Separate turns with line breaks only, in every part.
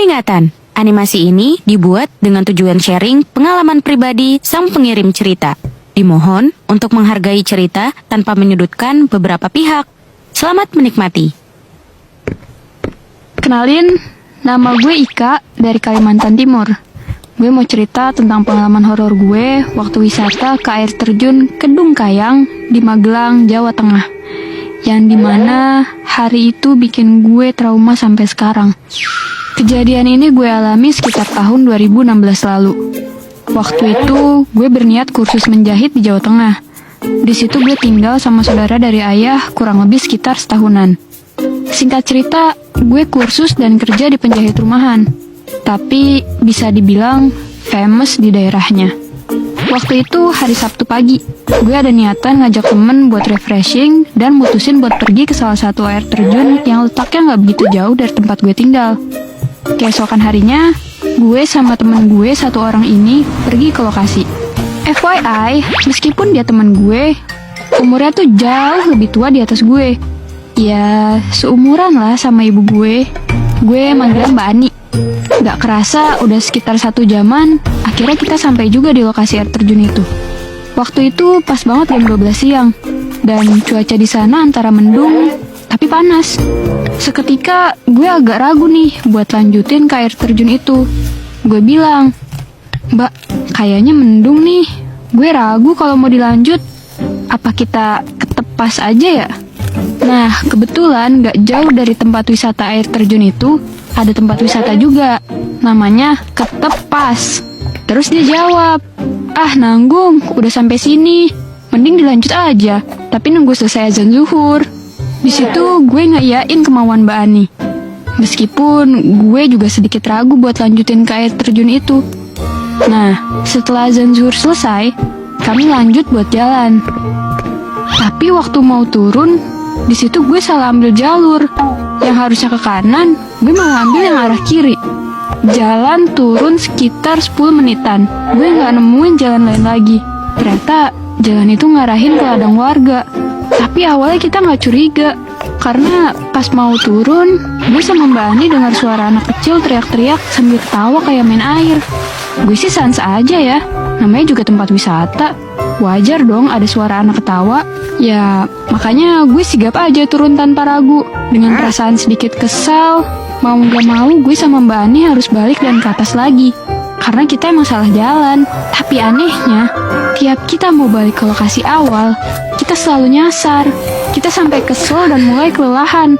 Peringatan, animasi ini dibuat dengan tujuan sharing pengalaman pribadi sang pengirim cerita. Dimohon untuk menghargai cerita tanpa menyudutkan beberapa pihak. Selamat menikmati.
Kenalin, nama gue Ika dari Kalimantan Timur. Gue mau cerita tentang pengalaman horor gue waktu wisata ke air terjun Kedung Kayang di Magelang, Jawa Tengah. Yang dimana hari itu bikin gue trauma sampai sekarang. Kejadian ini gue alami sekitar tahun 2016 lalu. Waktu itu gue berniat kursus menjahit di Jawa Tengah. Di situ gue tinggal sama saudara dari ayah kurang lebih sekitar setahunan. Singkat cerita, gue kursus dan kerja di penjahit rumahan. Tapi bisa dibilang famous di daerahnya. Waktu itu hari Sabtu pagi, gue ada niatan ngajak temen buat refreshing dan mutusin buat pergi ke salah satu air terjun yang letaknya gak begitu jauh dari tempat gue tinggal. Keesokan harinya, gue sama temen gue satu orang ini pergi ke lokasi. FYI, meskipun dia temen gue, umurnya tuh jauh lebih tua di atas gue. Ya, seumuran lah sama ibu gue. Gue manggilnya Mbak Ani. Gak kerasa udah sekitar 1 jaman, akhirnya kita sampai juga di lokasi air terjun itu. Waktu itu pas banget jam 12 siang, dan cuaca di sana antara mendung tapi panas. Seketika gue agak ragu nih buat lanjutin ke air terjun itu. Gue bilang, "Mbak, kayaknya mendung nih. Gue ragu kalau mau dilanjut. Apa kita ketepas aja ya?" Nah, kebetulan gak jauh dari tempat wisata air terjun itu ada tempat wisata juga, namanya Ketepas. Terus dia jawab, "Ah, nanggung, udah sampai sini. Mending dilanjut aja, tapi nunggu selesai azan zuhur." Di situ gue ngeiyain kemauan Mbak Ani. Meskipun gue juga sedikit ragu buat lanjutin ke air terjun itu. Nah, setelah azan zuhur selesai, kami lanjut buat jalan. Tapi waktu mau turun, di situ gue salah ambil jalur. Yang harusnya ke kanan, gue mau ambil yang arah kiri. Jalan turun sekitar 10 menitan. Gue gak nemuin jalan lain lagi. Ternyata jalan itu ngarahin ke ladang warga. Tapi awalnya kita gak curiga, karena pas mau turun, gue sama Mbak Ani dengar suara anak kecil teriak-teriak sambil ketawa kayak main air. Gue sih sans aja ya, namanya juga tempat wisata. Wajar dong ada suara anak ketawa. Ya, makanya gue sigap aja turun tanpa ragu. Dengan perasaan sedikit kesal, mau gak mau gue sama Mbak Ani harus balik dan ke atas lagi. Karena kita emang salah jalan. Tapi anehnya, tiap kita mau balik ke lokasi awal, kita selalu nyasar. Kita sampai kesel dan mulai kelelahan.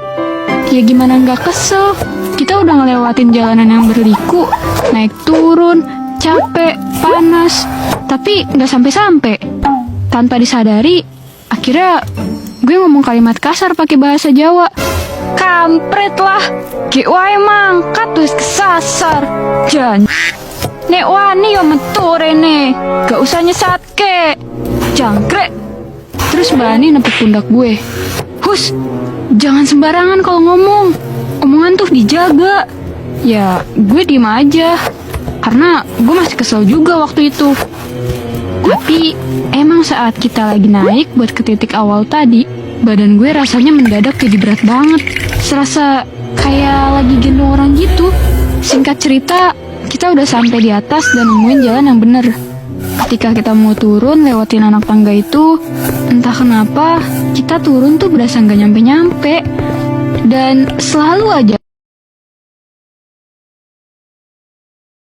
Ya gimana gak kesel? Kita udah ngelewatin jalanan yang berliku, naik turun, capek, panas, tapi gak sampai-sampai. Tanpa disadari, akhirnya gue ngomong kalimat kasar pakai bahasa Jawa. "Kampret lah, ge wae mangkat wis kesasar. Jan, nek wani yo metu rene, gak usah nyesatke. Jangkrik." Terus Mbak Ani nepuk pundak gue. "Hus, jangan sembarangan kalau ngomong. Omongan tuh dijaga." Ya, gue diem aja. Karena gue masih kesel juga waktu itu. Tapi emang saat kita lagi naik buat ke titik awal tadi, badan gue rasanya mendadak jadi berat banget. Serasa kayak lagi gendong orang gitu. Singkat cerita, kita udah sampai di atas dan nemuin jalan yang bener. Ketika kita mau turun lewatin anak tangga itu, entah kenapa kita turun tuh berasa gak nyampe-nyampe. Dan selalu aja